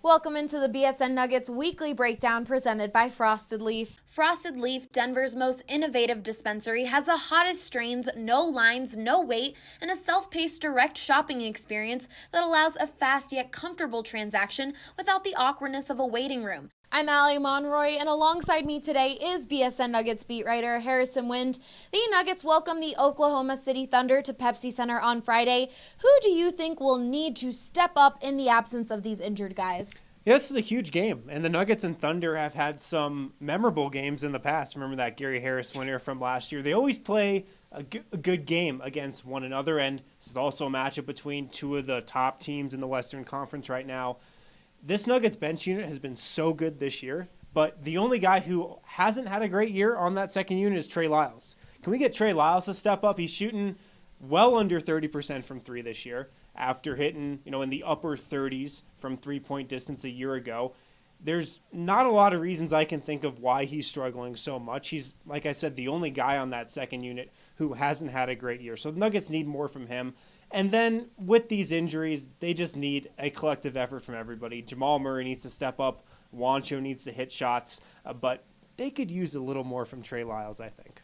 Welcome into the BSN Nuggets weekly breakdown presented by Frosted Leaf. Frosted Leaf, Denver's most innovative dispensary, has the hottest strains, no lines, no wait, and a self-paced direct shopping experience that allows a fast yet comfortable transaction without the awkwardness of a waiting room. I'm Allie Monroy, and alongside me today is BSN Nuggets beat writer Harrison Wind. The Nuggets welcome the Oklahoma City Thunder to Pepsi Center on Friday. Who do you think will need to step up in the absence of these injured guys? Yeah, this is a huge game, and the Nuggets and Thunder have had some memorable games in the past. Remember that Gary Harris winner from last year? They always play a good game against one another, and this is also a matchup between two of the top teams in the Western Conference right now. This Nuggets bench unit has been so good this year, but the only guy who hasn't had a great year on that second unit is Trey Lyles. Can we get Trey Lyles to step up? He's shooting well under 30% from three this year after hitting, in the upper 30s from three-point distance a year ago. There's not a lot of reasons I can think of why he's struggling so much. He's, like I said, the only guy on that second unit who hasn't had a great year. So the Nuggets need more from him. And then with these injuries, they just need a collective effort from everybody. Jamal Murray needs to step up. Juancho needs to hit shots. But they could use a little more from Trey Lyles, I think.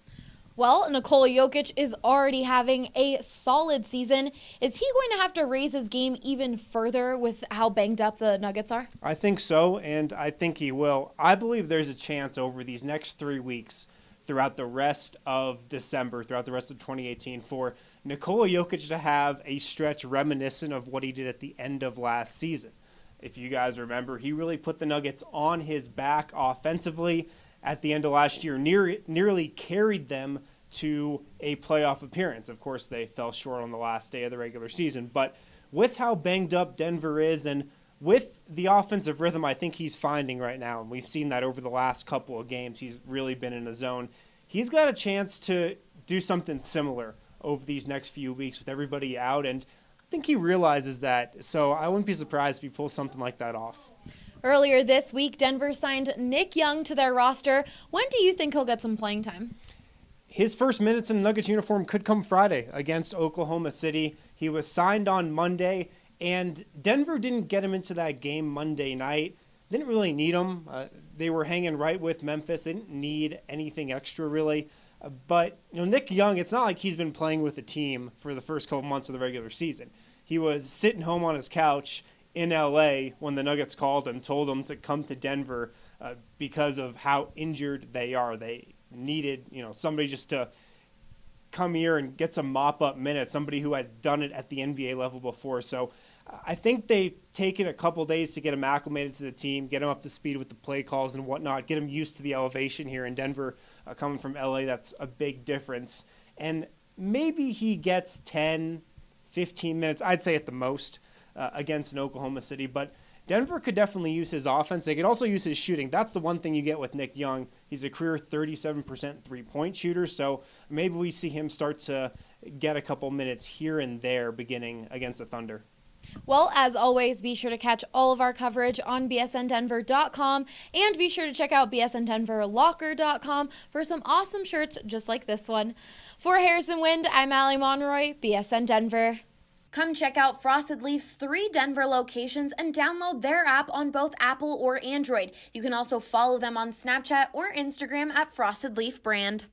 Well, Nikola Jokic is already having a solid season. Is he going to have to raise his game even further with how banged up the Nuggets are? I think so, and I think he will. I believe there's a chance over these next 3 weeks throughout the rest of December, throughout the rest of 2018, for Nikola Jokic to have a stretch reminiscent of what he did at the end of last season. If you guys remember, he really put the Nuggets on his back offensively at the end of last year, nearly carried them to a playoff appearance. Of course, they fell short on the last day of the regular season, but with how banged up Denver is and with the offensive rhythm I think he's finding right now, and we've seen that over the last couple of games, he's really been in a zone. He's got a chance to do something similar over these next few weeks with everybody out, and I think he realizes that, so I wouldn't be surprised if he pulls something like that off. Earlier this week, Denver signed Nick Young to their roster. When do you think he'll get some playing time? His first minutes in the Nuggets uniform could come Friday against Oklahoma City. He was signed on Monday, and Denver didn't get him into that game Monday night. Didn't really need him. They were hanging right with Memphis. They didn't need anything extra, really. But Nick Young, it's not like he's been playing with the team for the first couple months of the regular season. He was sitting home on his couch in L.A. when the Nuggets called him, told him to come to Denver because of how injured they are. They needed, somebody just to come here and get some mop-up minutes, somebody who had done it at the NBA level before. So I think they've taken a couple days to get him acclimated to the team, get him up to speed with the play calls and whatnot, get him used to the elevation here in Denver. Coming from LA, that's a big difference. And maybe he gets 10, 15 minutes, I'd say at the most, against an Oklahoma City. But Denver could definitely use his offense. They could also use his shooting. That's the one thing you get with Nick Young. He's a career 37% three-point shooter, so maybe we see him start to get a couple minutes here and there beginning against the Thunder. Well, as always, be sure to catch all of our coverage on bsndenver.com, and be sure to check out bsndenverlocker.com for some awesome shirts just like this one. For Harrison Wind, I'm Allie Monroy, BSN Denver. Come check out Frosted Leaf's 3 Denver locations and download their app on both Apple or Android. You can also follow them on Snapchat or Instagram at Frosted Leaf Brand.